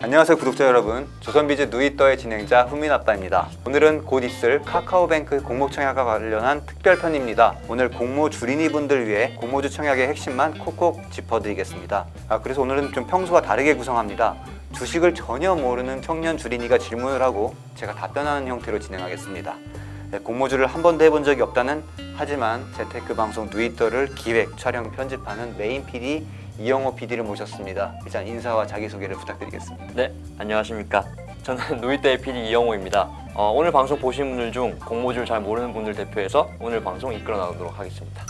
안녕하세요 구독자 여러분, 조선비즈 누이더의 진행자 후민아빠입니다. 오늘은 곧 있을 카카오뱅크 공모 청약과 관련한 특별편입니다. 오늘 공모 주린이 분들 위해 공모주 청약의 핵심만 콕콕 짚어드리겠습니다. 그래서 오늘은 좀 평소와 다르게 구성합니다. 주식을 전혀 모르는 청년 주린이가 질문을 하고 제가 답변하는 형태로 진행하겠습니다. 공모주를 한 번도 해본 적이 없다는, 하지만 재테크 방송 누이더를 기획, 촬영, 편집하는 메인 PD 이영호 PD를 모셨습니다. 일단 인사와 자기소개를 부탁드리겠습니다. 네, 안녕하십니까. 저는 누이더의 PD 이영호입니다. 오늘 방송 보신 분들 중 공모주를 잘 모르는 분들 대표해서 오늘 방송 이끌어 나가도록 하겠습니다.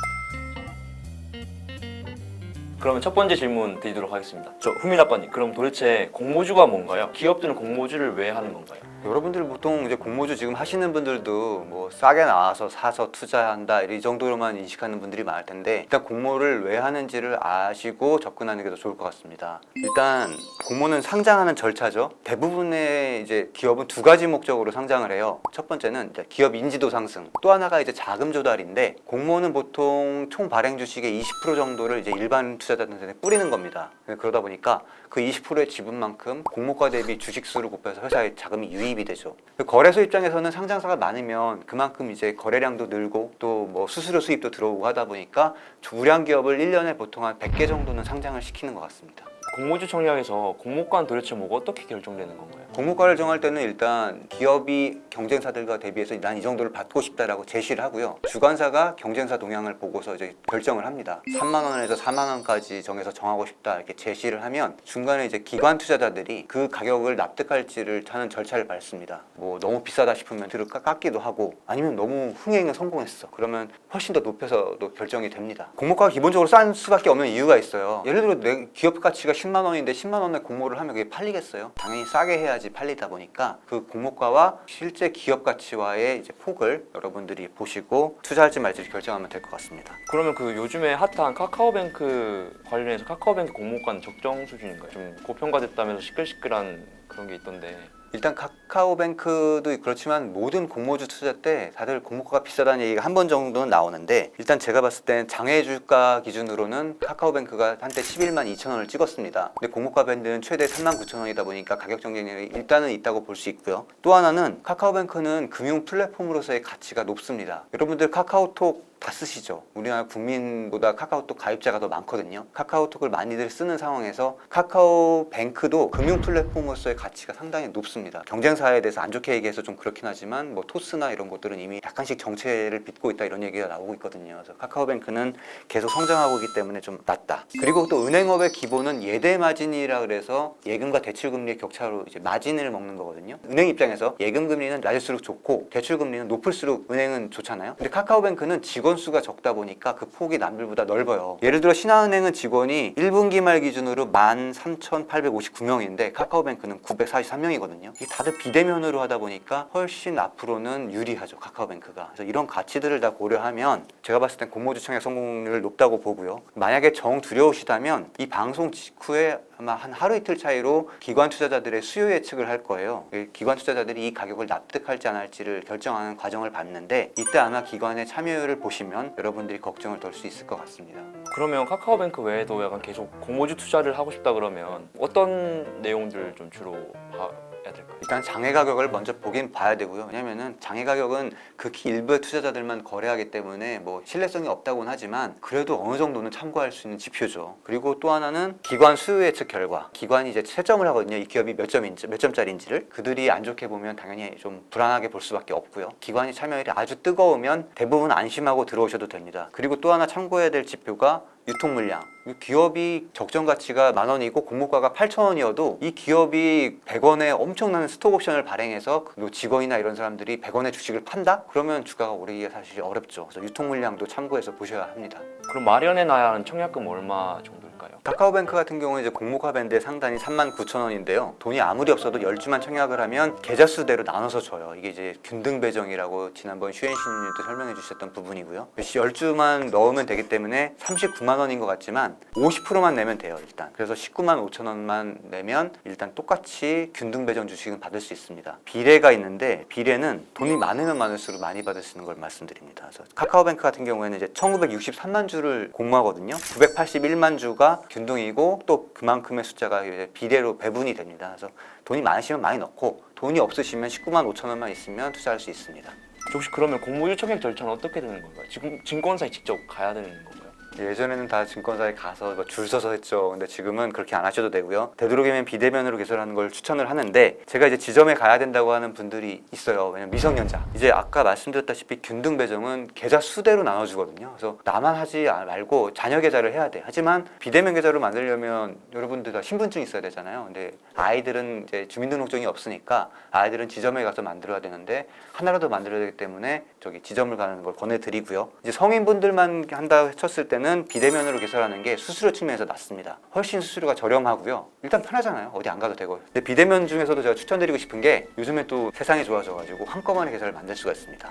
그러면 첫 번째 질문 드리도록 하겠습니다. 후민 아빠님, 그럼 도대체 공모주가 뭔가요? 기업들은 공모주를 왜 하는 건가요? 여러분들 보통 이제 공모주 지금 하시는 분들도 뭐 싸게 나와서 사서 투자한다 이 정도로만 인식하는 분들이 많을 텐데, 일단 공모를 왜 하는지를 아시고 접근하는 게 더 좋을 것 같습니다. 일단 공모는 상장하는 절차죠. 대부분의 이제 기업은 두 가지 목적으로 상장을 해요. 첫 번째는 이제 기업 인지도 상승, 또 하나가 이제 자금 조달인데, 공모는 보통 총 발행 주식의 20% 정도를 이제 일반 투자자들한테 뿌리는 겁니다. 그러다 보니까 그 20%의 지분만큼 공모가 대비 주식수를 곱해서 회사의 자금이 유입이 되죠. 거래소 입장에서는 상장사가 많으면 그만큼 이제 거래량도 늘고 또 뭐 수수료 수입도 들어오고 하다 보니까 우량 기업을 1년에 보통 한 100개 정도는 상장을 시키는 것 같습니다. 공모주 청약에서 공모가는 도대체 뭐가 어떻게 결정되는 건가요? 공모가를 정할 때는 일단 기업이 경쟁사들과 대비해서 난 이 정도를 받고 싶다라고 제시를 하고요. 주관사가 경쟁사 동향을 보고서 이제 결정을 합니다. 3만 원에서 4만 원까지 정해서 정하고 싶다 이렇게 제시를 하면 중간에 이제 기관 투자자들이 그 가격을 납득할지를 하는 절차를 밟습니다. 뭐 너무 비싸다 싶으면 들을 깎기도 하고, 아니면 너무 흥행에 성공했어 그러면 훨씬 더 높여서도 결정이 됩니다. 공모가가 기본적으로 싼 수밖에 없는 이유가 있어요. 예를 들어 내 기업 가치가 10만 원인데 10만 원에 공모를 하면 그게 팔리겠어요? 당연히 싸게 해야지 팔리다 보니까 그 공모가와 실제 기업 가치와의 이제 폭을 여러분들이 보시고 투자할지 말지 결정하면 될 것 같습니다. 그러면 그 요즘에 핫한 카카오뱅크 관련해서 카카오뱅크 공모가는 적정 수준인가요? 좀 고평가됐다면서 시끌시끌한 그런 게 있던데. 일단 카카오뱅크도 그렇지만 모든 공모주 투자 때 다들 공모가가 비싸다는 얘기가 한 번 정도는 나오는데, 일단 제가 봤을 땐 장외주가 기준으로는 카카오뱅크가 한때 11만 2천 원을 찍었습니다. 근데 공모가 밴드는 최대 3만 9천 원이다 보니까 가격 경쟁력이 일단은 있다고 볼 수 있고요. 또 하나는 카카오뱅크는 금융 플랫폼으로서의 가치가 높습니다. 여러분들 카카오톡 다 쓰시죠? 우리나라 국민보다 카카오톡 가입자가 더 많거든요. 카카오톡을 많이들 쓰는 상황에서 카카오뱅크도 금융 플랫폼으로서의 가치가 상당히 높습니다. 경쟁사에 대해서 안 좋게 얘기해서 좀 그렇긴 하지만 뭐 토스나 이런 것들은 이미 약간씩 정체를 빚고 있다 이런 얘기가 나오고 있거든요. 그래서 카카오뱅크는 계속 성장하고 있기 때문에 좀 낫다. 그리고 또 은행업의 기본은 예대 마진이라 그래서 예금과 대출 금리의 격차로 이제 마진을 먹는 거거든요. 은행 입장에서 예금 금리는 낮을수록 좋고 대출 금리는 높을수록 은행은 좋잖아요. 근데 카카오뱅크는 직원 수가 적다 보니까 그 폭이 남들보다 넓어요. 예를 들어 신한은행은 직원이 1분기 말 기준으로 13,859명인데 카카오뱅크는 943명이거든요. 이게 다들 비대면으로 하다 보니까 훨씬 앞으로는 유리하죠, 카카오뱅크가. 그래서 이런 가치들을 다 고려하면 제가 봤을 땐 공모주 청약 성공률 높다고 보고요. 만약에 정 두려우시다면 이 방송 직후에 아마 한 하루 이틀 차이로 기관 투자자들의 수요 예측을 할 거예요. 기관 투자자들이 이 가격을 납득할지 안 할지를 결정하는 과정을 봤는데, 이때 아마 기관의 참여율을 보시면 여러분들이 걱정을 덜 수 있을 것 같습니다. 그러면 카카오뱅크 외에도 약간 계속 공모주 투자를 하고 싶다 그러면 어떤 내용들 좀 주로 봐야 될까요? 일단 장외 가격을 먼저 보긴 봐야 되고요. 왜냐면은 장외 가격은 극히 일부의 투자자들만 거래하기 때문에 뭐 신뢰성이 없다고는 하지만 그래도 어느 정도는 참고할 수 있는 지표죠. 그리고 또 하나는 기관 수요 예측 결과. 기관이 이제 채점을 하거든요. 이 기업이 몇 점짜리인지를. 그들이 안 좋게 보면 당연히 좀 불안하게 볼 수밖에 없고요. 기관이 참여율이 아주 뜨거우면 대부분 안심하고 들어오셔도 됩니다. 그리고 또 하나 참고해야 될 지표가 유통 물량. 기업이 적정 가치가 10,000원이고 공모가가 8,000원이어도 이 기업이 100원에 엄청난 스톡 옵션을 발행해서 직원이나 이런 사람들이 100원의 주식을 판다? 그러면 주가가 오르기가 사실 어렵죠. 그래서 유통 물량도 참고해서 보셔야 합니다. 그럼 마련해놔야 하는 청약금 얼마 정도일까요? 카카오뱅크 같은 경우는 이제 공모가 밴드의 상단이 39,000원인데요. 돈이 아무리 없어도 10주만 청약을 하면 계좌 수대로 나눠서 줘요. 이게 이제 균등 배정이라고 지난번 슈엔신님도 설명해 주셨던 부분이고요. 10주만 넣으면 되기 때문에 39만 원인 것 같지만 50%만 내면 돼요, 일단. 그래서 19만 5천 원만 내면 일단 똑같이 균등 배정 주식은 받을 수 있습니다. 비례가 있는데 비례는 돈이 많으면 많을수록 많이 받을 수 있는 걸 말씀드립니다. 그래서 카카오뱅크 같은 경우에는 이제 1963만 주를 공모하거든요. 981만 주가 숫자가 균등이고 또 그만큼의 숫자가 이제 비례로 배분이 됩니다. 그래서 돈이 많으시면 많이 넣고 돈이 없으시면 19만 5천 원만 있으면 투자할 수 있습니다. 혹시 그러면 공모주 청약 절차는 어떻게 되는 건가요? 지금 증권사에 직접 가야 되는 건가요? 예전에는 다 증권사에 가서 줄 서서 했죠. 근데 지금은 그렇게 안 하셔도 되고요. 되도록이면 비대면으로 개설하는 걸 추천을 하는데 제가 이제 지점에 가야 된다고 하는 분들이 있어요. 왜냐면 미성년자. 이제 아까 말씀드렸다시피 균등 배정은 계좌 수대로 나눠주거든요. 그래서 나만 하지 말고 자녀 계좌를 해야 돼. 하지만 비대면 계좌로 만들려면 여러분들 다 신분증이 있어야 되잖아요. 근데 아이들은 이제 주민등록증이 없으니까 아이들은 지점에 가서 만들어야 되는데 하나라도 만들어야 되기 때문에 저기 지점을 가는 걸 권해드리고요. 이제 성인분들만 한다 쳤을 때는 비대면으로 개설하는 게 수수료 측면에서 낫습니다. 훨씬 수수료가 저렴하고요. 일단 편하잖아요. 어디 안 가도 되고. 근데 비대면 중에서도 제가 추천드리고 싶은 게 요즘에 또 세상이 좋아져가지고 한꺼번에 계좌를 만들 수가 있습니다.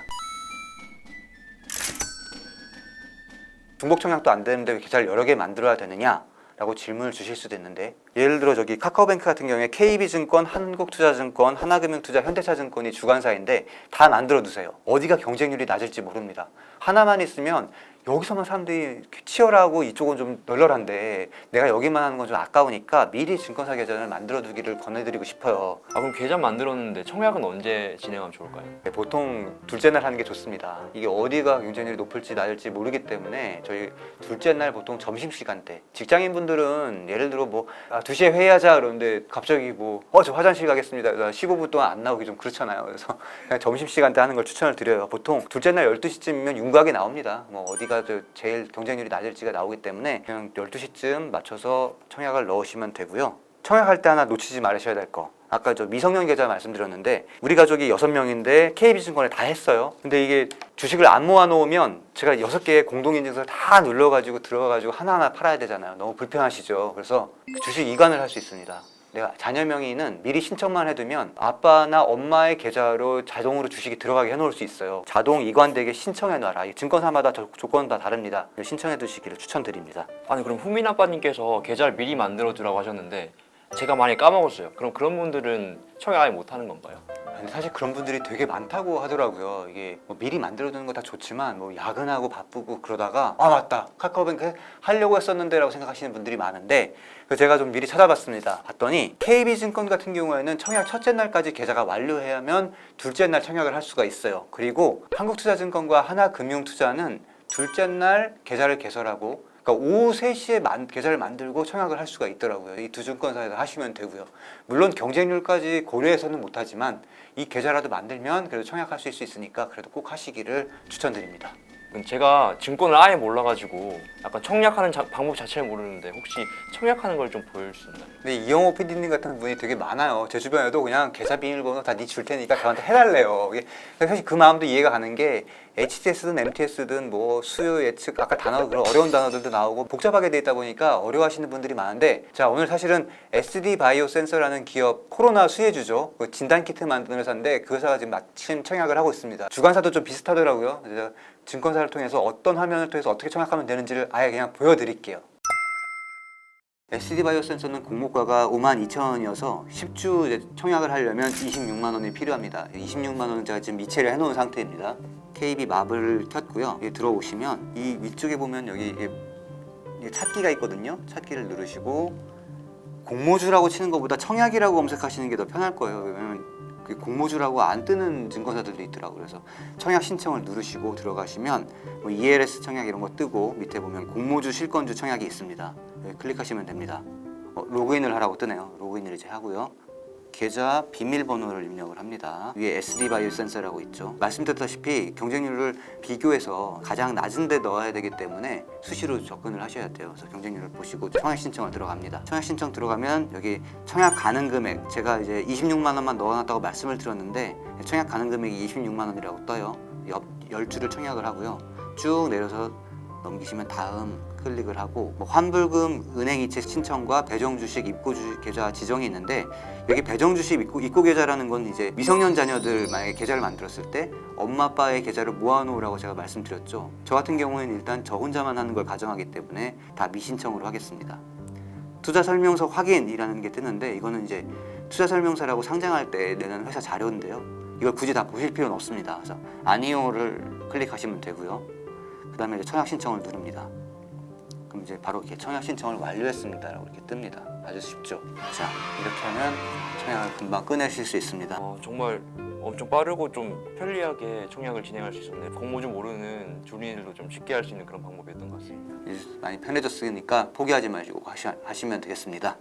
중복 청약도 안 되는데 왜 계좌를 여러 개 만들어야 되느냐? 라고 질문을 주실 수도 있는데 예를 들어 저기 카카오뱅크 같은 경우에 KB증권, 한국투자증권, 하나금융투자, 현대차증권이 주관사인데 다 만들어 두세요. 어디가 경쟁률이 낮을지 모릅니다. 하나만 있으면 여기서만 사람들이 치열하고 이쪽은 좀 널널한데 내가 여기만 하는 건 좀 아까우니까 미리 증권사 계좌를 만들어 두기를 권해드리고 싶어요. 그럼 계좌 만들었는데 청약은 언제 진행하면 좋을까요? 네, 보통 둘째 날 하는 게 좋습니다. 이게 어디가 경쟁률이 높을지 낮을지 모르기 때문에 저희 둘째 날 보통 점심시간대 직장인분들은 예를 들어 뭐 2시에 회의하자 그러는데 갑자기 저 화장실 가겠습니다. 15분 동안 안 나오기 좀 그렇잖아요. 그래서 그냥 점심시간대 하는 걸 추천을 드려요. 보통 둘째 날 12시쯤이면 윤곽이 나옵니다. 뭐 어디가 제일 경쟁률이 낮을지가 나오기 때문에 그냥 12시쯤 맞춰서 청약을 넣으시면 되고요. 청약할 때 하나 놓치지 말으셔야 될 거. 아까 저 미성년 계좌 말씀드렸는데 우리 가족이 6명인데 KB증권에 다 했어요. 근데 이게 주식을 안 모아놓으면 제가 6개의 공동인증서 다 눌러가지고 들어가가지고 하나하나 팔아야 되잖아요. 너무 불편하시죠. 그래서 주식 이관을 할 수 있습니다. 내가 자녀 명의는 미리 신청만 해두면 아빠나 엄마의 계좌로 자동으로 주식이 들어가게 해놓을 수 있어요. 자동 이관되게 신청해놔라. 증권사마다 조건은 다 다릅니다. 신청해 두시기를 추천드립니다. 아니 그럼 후민 아빠님께서 계좌를 미리 만들어 두라고 하셨는데 제가 많이 까먹었어요. 그럼 그런 분들은 청약 아예 못 하는 건가요? 근데 사실 그런 분들이 되게 많다고 하더라고요. 이게 미리 만들어두는 거 다 좋지만 야근하고 바쁘고 그러다가 맞다 카카오뱅크 하려고 했었는데 라고 생각하시는 분들이 많은데 그래서 제가 좀 미리 찾아봤습니다. 봤더니 KB증권 같은 경우에는 청약 첫째 날까지 계좌가 완료해야만 둘째 날 청약을 할 수가 있어요. 그리고 한국투자증권과 하나금융투자는 둘째 날 계좌를 개설하고 그러니까 오후 3시에 계좌를 만들고 청약을 할 수가 있더라고요. 이 두 증권사에서 하시면 되고요. 물론 경쟁률까지 고려해서는 못하지만 이 계좌라도 만들면 그래도 청약하실 수 있으니까 그래도 꼭 하시기를 추천드립니다. 제가 증권을 아예 몰라가지고 약간 청약하는 방법 자체를 모르는데 혹시 청약하는 걸 좀 보여줄 수 있나요? 근데 이영호 PD님 같은 분이 되게 많아요. 제 주변에도 그냥 계좌 비밀번호 다 네 줄 테니까 저한테 해달래요. 사실 그 마음도 이해가 가는 게 HTS든 MTS든 수요 예측 아까 단어 그런 어려운 단어들도 나오고 복잡하게 돼 있다 보니까 어려워하시는 분들이 많은데 자 오늘 사실은 SD 바이오 센서라는 기업 코로나 수혜주죠. 그 진단 키트 만드는 회사인데 그 회사가 지금 마침 청약을 하고 있습니다. 주관사도 좀 비슷하더라고요. 그래서 증권사를 통해서 어떤 화면을 통해서 어떻게 청약하면 되는지를 아예 그냥 보여드릴게요. SD바이오 센서는 공모가가 52,000원이어서 10주 청약을 하려면 26만 원이 필요합니다. 26만 원은 제가 지금 미체를 해놓은 상태입니다. KB 마블을 켰고요. 여기 들어오시면 이 위쪽에 보면 여기 찾기가 있거든요. 찾기를 누르시고 공모주라고 치는 것보다 청약이라고 검색하시는 게 더 편할 거예요. 왜냐면 공모주라고 안 뜨는 증권사들도 있더라고요. 그래서 청약 신청을 누르시고 들어가시면 ELS 청약 이런 거 뜨고 밑에 보면 공모주 실권주 청약이 있습니다. 여기 클릭하시면 됩니다. 로그인을 하라고 뜨네요. 로그인을 이제 하고요. 계좌 비밀번호를 입력을 합니다. 위에 SD 바이오 센서라고 있죠. 말씀드렸다시피 경쟁률을 비교해서 가장 낮은 데 넣어야 되기 때문에 수시로 접근을 하셔야 돼요. 그래서 경쟁률을 보시고 청약 신청을 들어갑니다. 청약 신청 들어가면 여기 청약 가능 금액 제가 이제 26만 원만 넣어놨다고 말씀을 드렸는데 청약 가능 금액이 26만 원이라고 떠요. 옆 10주를 청약을 하고요. 쭉 내려서 넘기시면 다음 클릭을 하고 환불금, 은행이체 신청과 배정주식, 입고주식 계좌 지정이 있는데 여기 배정주식 입고 계좌라는 건 이제 미성년 자녀들 만약에 계좌를 만들었을 때 엄마 아빠의 계좌를 모아놓으라고 제가 말씀드렸죠. 저 같은 경우에는 일단 저 혼자만 하는 걸 가정하기 때문에 다 미신청으로 하겠습니다. 투자설명서 확인이라는 게 뜨는데 이거는 이제 투자설명서라고 상장할 때 내는 회사 자료인데요. 이걸 굳이 다 보실 필요는 없습니다. 그래서 아니요를 클릭하시면 되고요. 그 다음에 청약 신청을 누릅니다. 그럼 이제 바로 이렇게 청약 신청을 완료했습니다라고 이렇게 뜹니다. 아주 쉽죠. 자, 이렇게 하면 청약을 금방 꺼내실 수 있습니다. 정말 엄청 빠르고 좀 편리하게 청약을 진행할 수 있었네요. 공모주 모르는 주민들도 좀 쉽게 할 수 있는 그런 방법이었던 것 같습니다. 이제 많이 편해졌으니까 포기하지 마시고 하시면 되겠습니다.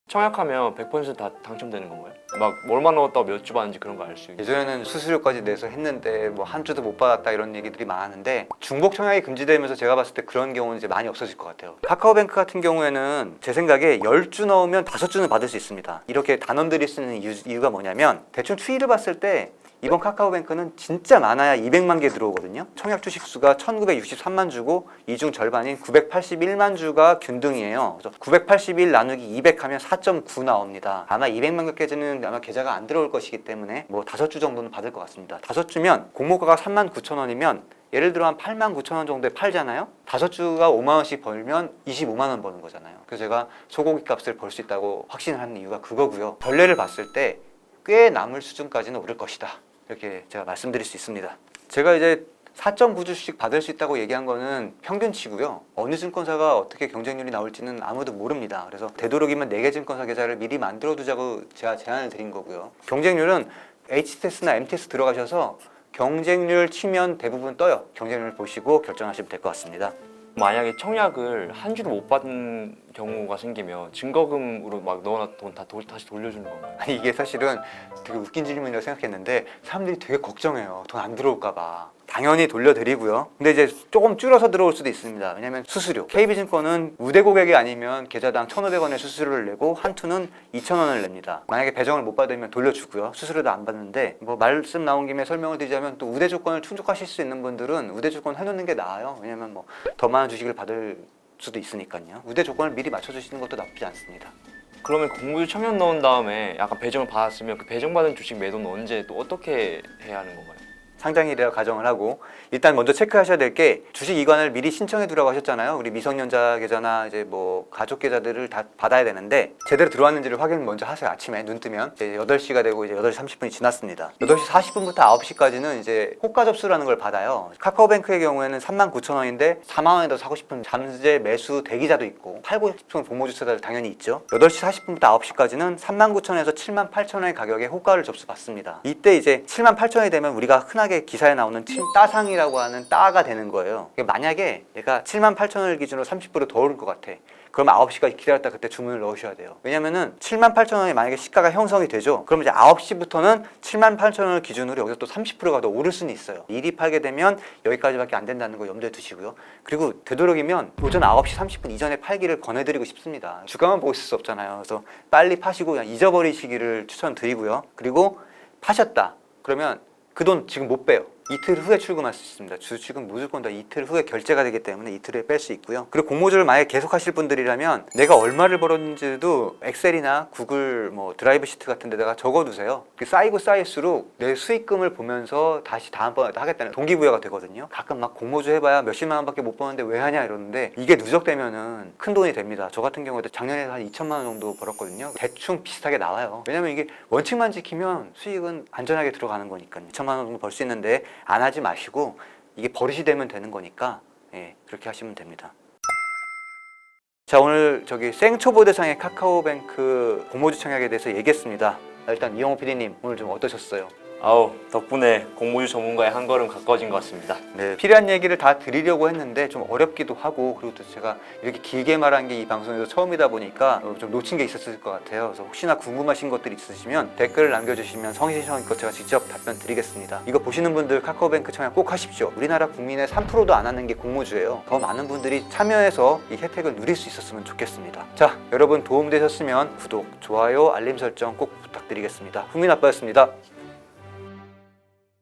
청약하면 100% 다 당첨되는 건가요? 막 얼마 넣었다고 몇 주 받는지 그런 거 알 수 있어요? 예전에는 수수료까지 내서 했는데 뭐 한 주도 못 받았다 이런 얘기들이 많았는데 중복 청약이 금지되면서 제가 봤을 때 그런 경우는 이제 많이 없어질 것 같아요. 카카오뱅크 같은 경우에는 제 생각에 10주 넣으면 5주는 받을 수 있습니다. 이렇게 단원들이 쓰는 이유가 뭐냐면 대충 추이를 봤을 때 이번 카카오뱅크는 진짜 많아야 200만 개 들어오거든요. 청약 주식 수가 1963만 주고 이 중 절반인 981만 주가 균등이에요. 그래서 981 나누기 200 하면 4.9 나옵니다. 아마 200만 개까지는 아마 계좌가 안 들어올 것이기 때문에 뭐 5주 정도는 받을 것 같습니다. 5주면 공모가가 39,000원이면 예를 들어 한 89,000원 정도에 팔잖아요. 5주가 5만 원씩 벌면 25만 원 버는 거잖아요. 그래서 제가 소고기 값을 벌 수 있다고 확신을 하는 이유가 그거고요. 전례를 봤을 때 꽤 남을 수준까지는 오를 것이다. 이렇게 제가 말씀드릴 수 있습니다. 제가 이제 4.9주씩 받을 수 있다고 얘기한 거는 평균치고요. 어느 증권사가 어떻게 경쟁률이 나올지는 아무도 모릅니다. 그래서 되도록이면 4개 증권사 계좌를 미리 만들어 두자고 제가 제안을 드린 거고요. 경쟁률은 HTS나 MTS 들어가셔서 경쟁률 치면 대부분 떠요. 경쟁률 보시고 결정하시면 될 것 같습니다. 만약에 청약을 한 주도 못 받은 경우가 생기면 증거금으로 막 넣어놨던 돈 다 다시 돌려주는 건가요? 아니 이게 사실은 되게 웃긴 질문이라고 생각했는데 사람들이 되게 걱정해요. 돈 안 들어올까 봐. 당연히 돌려드리고요. 근데 이제 조금 줄여서 들어올 수도 있습니다. 왜냐면 수수료. KB증권은 우대 고객이 아니면 계좌당 1,500원의 수수료를 내고 한투는 2,000원을 냅니다. 만약에 배정을 못 받으면 돌려주고요. 수수료도 안 받는데 뭐 말씀 나온 김에 설명을 드리자면 또 우대 조건을 충족하실 수 있는 분들은 우대 조건 해놓는 게 나아요. 왜냐면 뭐 더 많은 주식을 받을 수도 있으니까요. 우대 조건을 미리 맞춰주시는 것도 나쁘지 않습니다. 그러면 공모주 청약 넣은 다음에 약간 배정을 받았으면 그 배정받은 주식 매도는 언제 또 어떻게 해야 하는 건가요? 상장일이라고 가정을 하고 일단 먼저 체크하셔야 될 게 주식 이관을 미리 신청해 두라고 하셨잖아요. 우리 미성년자 계좌나 이제 뭐 가족 계좌들을 다 받아야 되는데 제대로 들어왔는지를 확인 먼저 하세요. 아침에 눈 뜨면 이제 8시가 되고 이제 8시 30분이 지났습니다. 8시 40분부터 9시까지는 이제 호가 접수라는 걸 받아요. 카카오뱅크의 경우에는 39,000원인데 4만 원에 더 사고 싶은 잠재 매수 대기자도 있고 팔고 싶은 공모주 투자자들 당연히 있죠. 8시 40분부터 9시까지는 39,000원에서 78,000원의 가격에 호가를 접수받습니다. 이때 이제 78,000원이 되면 우리가 흔하게 기사에 나오는 따상이라고 하는 따가 되는 거예요. 만약에 얘가 78,000원을 기준으로 30% 더 오를 것 같아. 그럼 9시까지 기다렸다 그때 주문을 넣으셔야 돼요. 왜냐면은 78,000원이 만약에 시가가 형성이 되죠. 그럼 이제 9시부터는 78,000원을 기준으로 여기서 또 30%가 더 오를 수는 있어요. 미리 팔게 되면 여기까지밖에 안 된다는 거 염두에 두시고요. 그리고 되도록이면 오전 9시 30분 이전에 팔기를 권해드리고 싶습니다. 주가만 보고 있을 수 없잖아요. 그래서 빨리 파시고 그냥 잊어버리시기를 추천드리고요. 그리고 파셨다. 그러면 그 돈 지금 못 빼요. 이틀 후에 출금할 수 있습니다. 주식은 무조건 다 이틀 후에 결제가 되기 때문에 이틀 후에 뺄 수 있고요. 그리고 공모주를 만약에 계속 하실 분들이라면 내가 얼마를 벌었는지도 엑셀이나 구글 뭐 드라이브 시트 같은 데다가 적어두세요. 쌓이고 쌓일수록 내 수익금을 보면서 다시 다음번에 하겠다는 동기부여가 되거든요. 가끔 막 공모주 해봐야 몇십만 원밖에 못 버는데 왜 하냐 이러는데 이게 누적되면은 큰 돈이 됩니다. 저 같은 경우에도 작년에 한 2천만 원 정도 벌었거든요. 대충 비슷하게 나와요. 왜냐면 이게 원칙만 지키면 수익은 안전하게 들어가는 거니까요. 2천만 원 정도 벌 수 있는데 안 하지 마시고 이게 버릇이 되면 되는 거니까 그렇게 하시면 됩니다. 자, 오늘 생초보 대상의 카카오뱅크 공모주 청약에 대해서 얘기했습니다. 일단 이영호 PD님 오늘 좀 어떠셨어요? 아우, 덕분에 공모주 전문가의 한 걸음 가까워진 것 같습니다. 네, 필요한 얘기를 다 드리려고 했는데 좀 어렵기도 하고 그리고 또 제가 이렇게 길게 말한 게 이 방송에서 처음이다 보니까 좀 놓친 게 있었을 것 같아요. 그래서 혹시나 궁금하신 것들이 있으시면 댓글을 남겨주시면 성실성의껏 제가 직접 답변 드리겠습니다. 이거 보시는 분들 카카오뱅크 청약 꼭 하십시오. 우리나라 국민의 3%도 안 하는 게 공모주예요. 더 많은 분들이 참여해서 이 혜택을 누릴 수 있었으면 좋겠습니다. 자, 여러분 도움되셨으면 구독, 좋아요, 알림 설정 꼭 부탁드리겠습니다. 국민 아빠였습니다.